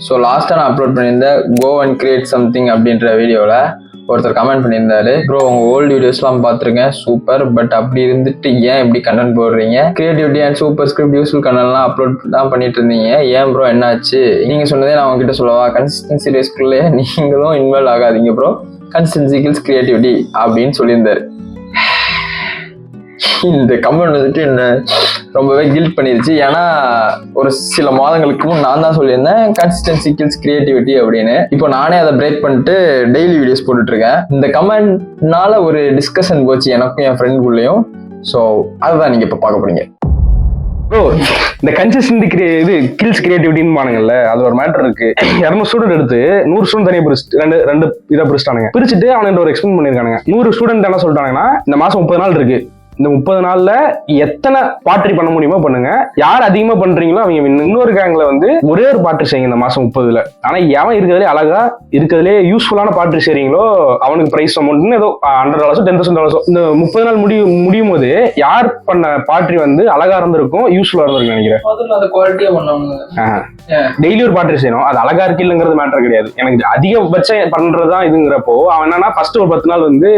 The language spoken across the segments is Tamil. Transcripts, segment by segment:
ஸோ லாஸ்ட்டாக நான் அப்லோட் பண்ணியிருந்தேன் கோ அண்ட் கிரியேட் சம்திங் அப்படின்ற வீடியோவில் ஒருத்தர் கமெண்ட் பண்ணியிருந்தாரு, ப்ரோ உங்கள் ஓல்டு வீடியோஸ்லாம் பார்த்துருக்கேன் சூப்பர், பட் அப்படி இருந்துட்டு ஏன் இப்படி கண்டென்ட் போடுறீங்க? Creativity and super script useful கண்டென்ட்லாம் அப்லோட் தான் பண்ணிட்டு இருந்தீங்க, ஏன் ப்ரோ என்னாச்சு? நீங்கள் சொன்னதே நான் உங்ககிட்ட சொல்லவா? கன்சிஸ்டன்சி ரேஸ்க்குள்ளே நீங்களும் இன்வால்வ் ஆகாதீங்க ப்ரோ, கன்சிஸ்டன்சி கில்ஸ் கிரியேட்டிவிட்டி அப்படின்னு சொல்லியிருந்தாரு. இந்த கமெண்ட் வந்துட்டு என்ன ரொம்பவே கில்ட் பண்ணிருச்சு. ஏன்னா ஒரு சில மாதங்களுக்கு முன் நான் தான் சொல்லியிருந்தேன் கன்சிஸ்டன்சி கில்ஸ் கிரியேட்டிவிட்டி அப்படின்னு. இப்போ நானே அதை பிரேக் பண்ணிட்டு டெய்லி வீடியோஸ் போட்டுட்டு இருக்கேன். இந்த கமெண்ட்னால ஒரு டிஸ்கஷன் போச்சு எனக்கும் என் ஃப்ரெண்டுக்குள்ளேயும். ஸோ அதுதான் நீங்க இப்போ பார்க்க போறீங்க. இந்த கன்சிஸ்டன்சி இது கில்ஸ் கிரியேட்டிவிட்டின்னு பானுங்கல்ல, அது ஒரு மேட்டர் இருக்கு. 200 ஸ்டூடெண்ட் எடுத்து 100 ஸ்டூடெண்ட் தனியாக பிரிச்சு ரெண்டு இதை பிரிச்சுட்டானுங்க. பிரிச்சுட்டு அவனுக்கு ஒரு எக்ஸ்பிளைன் பண்ணிருக்கானுங்க. 100 ஸ்டூடெண்ட் என்ன சொல்லிட்டாங்கன்னா, இந்த மாசம் 30 நாள் இருக்கு, இந்த 30 நாள்ல எத்தனை பாட்ரி பண்ண முடியுமோ பண்ணுங்க, யார் அதிகமா பண்றீங்களோ அவங்க இன்னொரு கேங்ல வந்து ஒரே ஒரு பாட்ரி செய்யுங்க இந்த மாசம் 30ல. ஆனா எவன் இருக்கிறதுலே அழகா இருக்கிறதுலே யூஸ்ஃபுல்லான பாட்ரி செய்றீங்களோ அவனுக்கு பிரைஸ் அமௌண்ட்னு ஏதோ $100 $10,000 இந்த 30 நாள் முடியும் போது யார் பண்ண பாட்ரி வந்து அழகா இருந்திருக்கும், யூஸ்ஃபுல்லா இருந்திருக்கும் நினைக்கிறேன். டெய்லி ஒரு பாட்ரி செய்யணும், அது அழகா இருக்கு இல்லைங்கிறது மேட்டர் கிடையாது. எனக்கு அதிகபட்சம் பண்றதுதான் இதுங்கிறப்போ அவன் என்னன்னா ஃபர்ஸ்ட் ஒரு 10 நாள் வந்து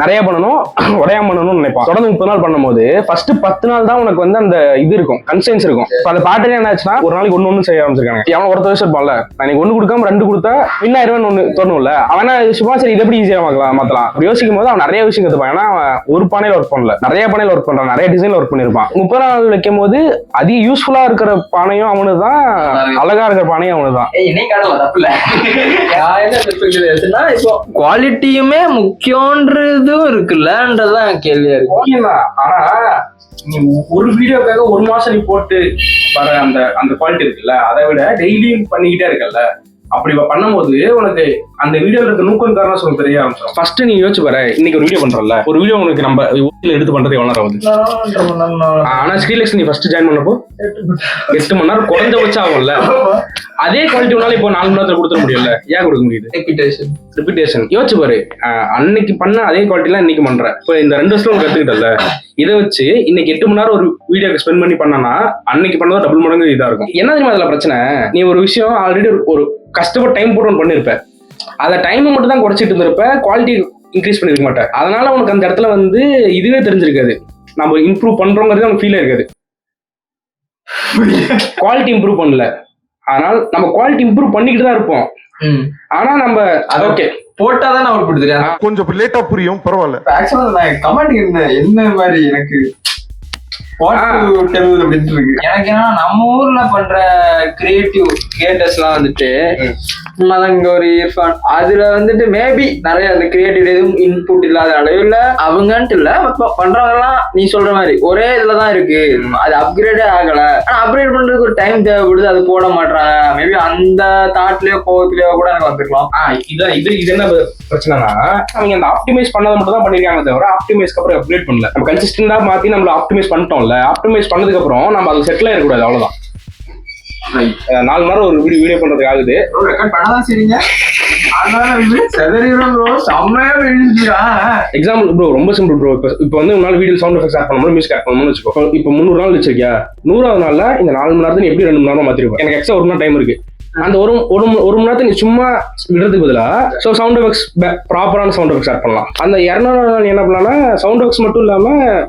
நிறைய பண்ணணும், உடையாம பண்ணணும்னு நினைப்பான். தொடர்ந்து 30 நாள் பண்ணும்போது ஃபர்ஸ்ட் 10 நாள் தான் உனக்கு வந்து அந்த இது இருக்கும், கன்சென்ஸ் இருக்கும். அந்த பாட்டரி என்ன ஆச்சுன்னா ஒரு நாளைக்கு ஒண்ணு செய்ய ஆரம்பிச்சிருக்காங்க. அவன் ஒருத்தர் வருஷம் இருப்பான்ல, நான் ஒண்ணு கொடுக்காம 2 கொடுத்தா வின்னாயிரம் ஒண்ணு தோணும்ல, அவன் சும்மா சரி இதை எப்படி ஈஸியா மாத்தலாம் அப்படி யோசிக்கும் போது அவன் நிறைய விஷயம் கத்துப்பான். ஏன்னா அவன் ஒரு பானையில ஒர்க் பண்ணல, நிறைய பானையில ஒர்க் பண்றான், நிறைய டிசைன்ல ஒர்க் பண்ணிருப்பான். 30 நாள் வைக்கும் போது அதிக யூஸ்ஃபுல்லா இருக்கிற பானையும் அவனு தான், அழகா இருக்கிற பானையும் அவனு தான். இப்போ குவாலிட்டியுமே முக்கியன்றதும் இருக்குல்லன்றதான் கேள்வியா இருக்கு. ஆனா நீ ஒரு வீடியோக்காக ஒரு மாசம் நீ போட்டு வர அந்த குவாலிட்டி இருக்குல்ல, அதை விட டெய்லியும் பண்ணிக்கிட்டே இருக்கல்ல, அப்படி பண்ணும்போது உனக்கு அந்த வீடியோல இருக்க நூக்கம் காரணம் சொல்ல தெரிய ஆரம்பிச்சிடும். ஃபர்ஸ்ட் நீ யோசிச்சு பாரு, இன்னைக்கு ஒரு வீடியோ பண்றல, ஒரு வீடியோ உனக்கு நம்ம எடுத்து பண்றது எவ்வளவு நேரம் ஆகுது? ஆனா ஸ்ரீலெக்ஸ் நீ ஃபர்ஸ்ட் ஜாயின் பண்ணப்போ 8 மணி நேரம் குறைஞ்சபட்சம் ஆகும்ல. அதே குவாலிட்டி உன்னால இப்போ 4 மணி நேரத்துல கொடுத்துட முடியல, ஏன் கொடுக்க முடியுது? ரிப்பீட்டேஷன். யோசிச்சு பாரு, அன்னைக்கு பண்ண அதே குவாலிட்டிலாம் இன்னைக்கு பண்ற. இப்போ இந்த 2 வருஷத்துல உனக்கு கத்துக்கிட்டல, இதை வச்சு இன்னைக்கு 8 மணி நேரம் ஒரு வீடியோக்கு ஸ்பெண்ட் பண்ணி பண்ணனா அன்னைக்கு பண்ணதான் டபுள் மடங்கு இதா இருக்கும். என்ன தெரியுமா அதுல பிரச்சனை? நீ ஒரு விஷயம் ஆல்ரெடி ஒரு கஷ்டப்பட்டு டைம் போட்டு ஒன்று பண்ணிருப்ப, அதை டைமை மட்டும் தான் குறைச்சிட்டு இருந்திருப்ப, குவாலிட்டி இன்க்ரீஸ் பண்ணிருக்க மாட்டேன். அதனால உனக்கு அந்த இடத்துல வந்து இதுவே தெரிஞ்சிருக்காது, நம்ம இம்ப்ரூவ் பண்றோங்கிறது நமக்கு ஃபீல் இருக்காது. குவாலிட்டி இம்ப்ரூவ் பண்ணல, ஆனால் நம்ம குவாலிட்டி இம்ப்ரூவ் பண்ணிக்கிட்டு தான் இருப்போம். ஆனா நம்ம ஓகே போட்டாதான் அவுட் புட் தெரியாது, கொஞ்சம் லேட்டா புரியும், பரவாயில்ல. ஆக்சுவலா நான் கமெண்ட் என்ன மாதிரி எனக்கு எனக்கு என்ன, நம்ம ஊர்ல பண்ற கிரியேட்டர்ஸ் எல்லாம் வந்துட்டு இங்க ஒரு இர்ஃபான், அதுல வந்துட்டு மேபி நிறைய அந்த கிரியேட்டிவ் எதுவும் இன்புட் இல்லாத அளவுல அவங்கன்ட்டு இல்ல பண்றவங்க எல்லாம் நீ சொல்ற மாதிரி ஒரே இதுலதான் இருக்கு, அது அப்கிரேடே ஆகல. ஆனா அப்கிரேட் பண்றதுக்கு ஒரு டைம் தேவைப்படுது, அது போட மாட்டாங்க. மேபி அந்த தாட்லயோ கோவத்திலயோ கூட எனக்கு வந்துருக்கலாம். இது என்ன பிரச்சனைனா, அவங்க அந்த ஆப்டிமைஸ் பண்ணதை மட்டும் தான் பண்ணிருக்காங்க தவிர ஆப்டிமைஸ்க்கு அப்புறம் அப்கிரேட் பண்ணல. நம்ம கன்சிஸ்டன்டா மாத்தி நம்மள ஆப்டிமைஸ் பண்ணிட்டோம்ல, ஆப்டிமைஸ் பண்ணதுக்கு அப்புறம் நம்ம அது செட்டில் ஆயிடக்கூடாது, அவ்வளவுதான். 4 நேரம் ஒரு வீடியோ பண்றதுக்கு ஆகுது, எக்ஸாம்பிள் ப்ரோ ரொம்ப சிம்பிள் ப்ரோ. இப்போ வந்து உன்னால வீடியோ சவுண்ட் எஃபெக்ட்ஸ் ஆட் பண்ணணும், மியூசிக் ஆட் பண்ணணும்னு வச்சுக்கோ. இப்போ 300 நாள் வச்சிருக்கியா, 100வது நாள்ல இந்த 4 மணி நேரத்துல எப்படி 2 மணி நேரம் மாத்திருப்போம். எனக்கு எக்ஸ்ட்ரா 1 மணி நேரம் டைம் இருக்கு, அந்த ஒரு மணி நேரத்தை நீ சும்மா விடுறதுக்கு பதிலா சவுண்ட் எஃபெக்ட்ஸ் ப்ராப்பரான சவுண்ட் எஃபெக்ட்ஸ் ஆட் பண்ணலாம். அந்த 200 நாள் என்ன பண்ணலாம்னா சவுண்ட் எஃபெக்ட்ஸ் மட்டும் இல்லாம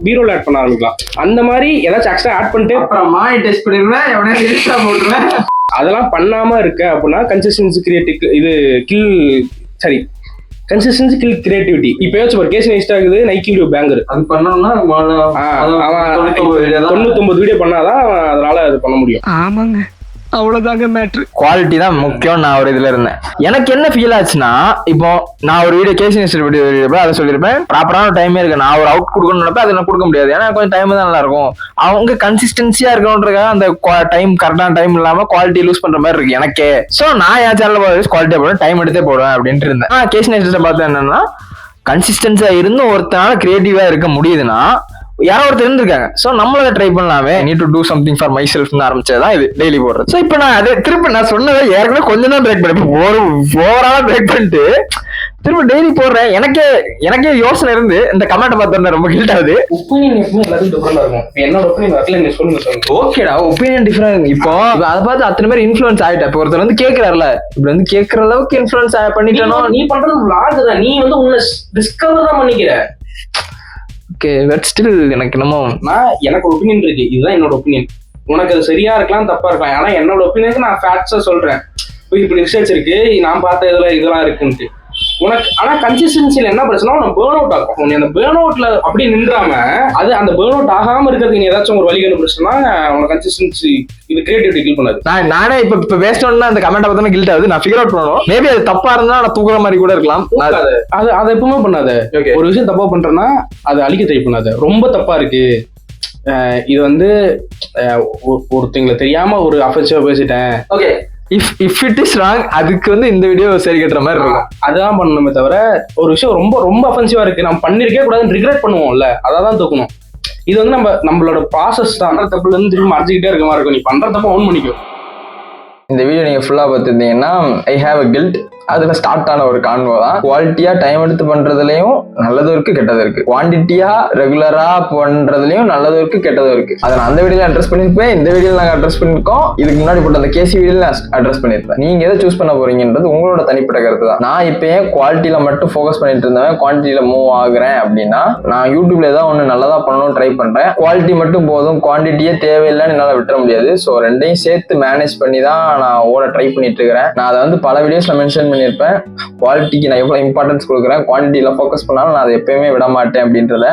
பீரோல ஆட் பண்ண ஆரம்பிக்கலாம். அந்த மாதிரி ஏதாச்சும் எக்ஸ்ட்ரா ஆட் பண்ணிட்டு டெஸ்ட் பண்ணிடுவேன். அதெல்லாம் பண்ணாம இருக்க அப்படின்னா கன்சிஸ்டன்சி கன்சிஸ்டன்சி கில் கிரியேட்டிவிட்டி. இப்போ யோசிச்சு பாரு, கேஸ் நெக்ஸ்ட் ஆகுது நைக்கி வீடியோ பேங்கர், அது பண்ணணும்னா 99 வீடியோ பண்ணாதான் அதனால அது பண்ண முடியும். ஆமாங்க, அவ்வளவுதாங்க மேட்ரு. குவாலிட்டி தான் முக்கியம். நான் ஒரு இதுல இருந்தேன், எனக்கு என்ன ஃபீல் ஆச்சுன்னா, இப்போ நான் ஒரு வீடியோ கேசி வீடியோ அதை சொல்லியிருப்பேன், ப்ராப்பரான டைமே இருக்கு, நான் ஒரு அவுட் கொடுக்கணும்னு நினைப்பேன், அதை நான் கொடுக்க முடியாது, ஏன்னா கொஞ்சம் டைம் தான் நல்லா இருக்கும். அவங்க கன்சிஸ்டன்சியா இருக்கணுன்றதுக்காக அந்த டைம் கரெக்டான டைம் இல்லாம குவாலிட்டி லூஸ் பண்ற மாதிரி இருக்கு எனக்கே. சோ நான் என் சேனல் குவாலிட்டியா போடுவேன், டைம் எடுத்தே போடுவேன் அப்படின்ட்டு இருந்தேன். கேசி நெக்ஸ்ட் பார்த்தா என்னன்னா, கன்சிஸ்டன்சியா இருந்தும் ஒருத்தனால கிரியேட்டிவா இருக்க முடியுதுன்னா யாரோ ஒருத்தர் இருந்திருக்காங்க. ஸோ நம்மள ட்ரை பண்ணலாமே, need to do something for my செல்ஃப்னு ஆரம்பிச்சதான் இது டெய்லி போடுறது. ஸோ இப்போ நான் அதை திருப்பி நான் சொன்னதை ஏற்கனவே கொஞ்சம் தான் பிரேக் பண்ணேன், ஓவராலா பிரேக் பண்ணிட்டு திரும்ப டெய்லி போடுறேன். எனக்கே யோசனை இருந்து இந்த கமெண்ட் பார்த்தா ரொம்ப கில்ட் ஆகுது. ஒப்பீனியன் எப்பவுமே எல்லாத்தையும் டிஃபரெண்டா இருக்கும். என்னோட ஒப்பீனியன் வரல, நீ சொல்லுங்க. ஓகேடா, ஒப்பீனியன் டிஃபரெண்ட். இப்போ அதை பார்த்து அத்தனை பேர் இன்ஃபுளுன்ஸ் ஆயிட்டா. இப்போ ஒருத்தர் வந்து கேட்கறாருல, இப்படி வந்து கேட்கற அளவுக்கு இன்ஃபுளுன்ஸ் பண்ணிட்டனோ. நீ பண்றது vlog தான், நீ வந்து உன்னை டிஸ்கவர் தான் பண்ணிக்கிற. ஓகே, பட் ஸ்டில் எனக்கு என்னமோ எனக்கு ஒரு ஒப்பீனியன் இருக்கு. இதுதான் என்னோட ஒப்பீனியன். உனக்கு அது சரியா இருக்கலாம், தப்பா இருக்கலாம். ஆனா என்னோட ஒப்பீனியனுக்கு நான் ஃபேக்ட்ஸா சொல்றேன். இப்படி ரிசர்ச் இருக்கு, நான் பார்த்த இதெல்லாம் இருக்குன்ட்டு. உனக்கு ஆனா கன்சிஸ்டன்சில என்ன பிரச்சனை, உனக்கு பேர்ன் அவுட் ஆகும். நீ அந்த பேர்ன் அவுட்ல அப்படி நின்றாம அது அந்த பேர்ன் அவுட் ஆகாம இருக்கிறதுக்கு நீ ஏதாச்சும் ஒரு வழி கண்டுபிடிச்சா உனக்கு கன்சிஸ்டன்சி இது கிரியேட்டிவிட்டி கில் பண்ணாது. நானே இப்ப வேஸ்ட் அந்த கமெண்ட் பார்த்தா கில்ட் ஆகுது. நான் ஃபிகர் அவுட் பண்ணணும். மேபி அது தப்பா இருந்தா நான் தூக்குற மாதிரி கூட இருக்கலாம். அதை எப்பவுமே பண்ணாத. ஒரு விஷயம் தப்பா பண்றேன்னா அதை அழிக்க ட்ரை பண்ணாத. ரொம்ப தப்பா இருக்கு, இது வந்து ஒருத்தங்களை தெரியாம ஒரு அஃபென்சிவா பேசிட்டேன், okay, if it is wrong, அதுக்கு வந்து இந்த வீடியோ சரி கட்டுற மாதிரி இருக்கும். அதான் பண்ணணுமே தவிர ஒரு விஷயம் ரொம்ப ரொம்ப அஃபென்சிவா இருக்கு, நம்ம பண்ணிருக்கே கூடாதுன்னு ரிக்ரெட் பண்ணுவோம்ல, அதான் தூக்கணும். இது வந்து நம்மளோட ப்ராசஸ் தான். பண்ற தப்புல இருந்து திரும்ப மறைச்சிக்கிட்டே இருக்க மாதிரி இருக்கும். நீ பண்ற தப்ப ஓன் பண்ணிக்கோ. இந்த வீடியோ நீங்க ஃபுல்லா பார்த்துருந்தீங்கன்னா ஐ ஹேவ் அ கில்ட். அதுல ஸ்டார்ட் ஆன ஒரு கான்வோ தான். குவாலிட்டியா டைம் எடுத்து பண்றதுலயும் நல்லதும் இருக்கு, கெட்டதும் இருக்கு. குவான்டிட்டியா ரெகுலரா பண்றதுலயும் நல்லதும் இருக்கு, கெட்டதும் இருக்கு. அதை நான் அந்த வீடியோல அட்ரஸ் பண்ணிருப்பேன், இந்த வீடியோல நாங்க அட்ரஸ் பண்ணிருக்கோம். இதுக்கு முன்னாடி போட்ட அந்த கேசி வீடியோல அட்ரஸ் பண்ணிருப்பேன். நீங்க எதை சூஸ் பண்ண போறீங்கன்றது உங்களோட தனிப்பட்ட கருத்து தான். நான் இப்ப ஏன் குவாலிட்டியில மட்டும் ஃபோக்கஸ் பண்ணிட்டு இருந்தேன், குவான்டிட்டியில மூவ் ஆகுறேன் அப்படின்னா, நான் யூடியூப்ல ஏதாவது ஒண்ணு நல்லதா பண்ணணும்னு ட்ரை பண்றேன். குவாலிட்டி மட்டும் போதும், குவான்டிட்டியே தேவையில்லைன்னு என்னால விட்டுற முடியாது. ஸோ ரெண்டையும் சேர்த்து மேனேஜ் பண்ணி தான் நான் ஓட ட்ரை பண்ணிட்டு இருக்கிறேன். நான் அதை வந்து பல வீடியோஸ்ல மென்ஷன் பண்ணியிருப்பேன். குவாலிட்டிக்கு நான் எவ்வளவு இம்பார்ட்டன்ஸ் கொடுக்குறேன், குவான்டிட்டியில ஃபோக்கஸ் பண்ணாலும் நான் அதை எப்பயுமே விட மாட்டேன் அப்படின்றத.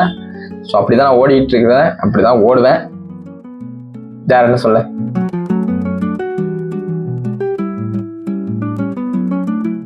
ஸோ அப்படிதான் நான் ஓடிட்டு இருக்கிறேன், அப்படிதான் ஓடுவேன். வேற என்ன சொல்ல.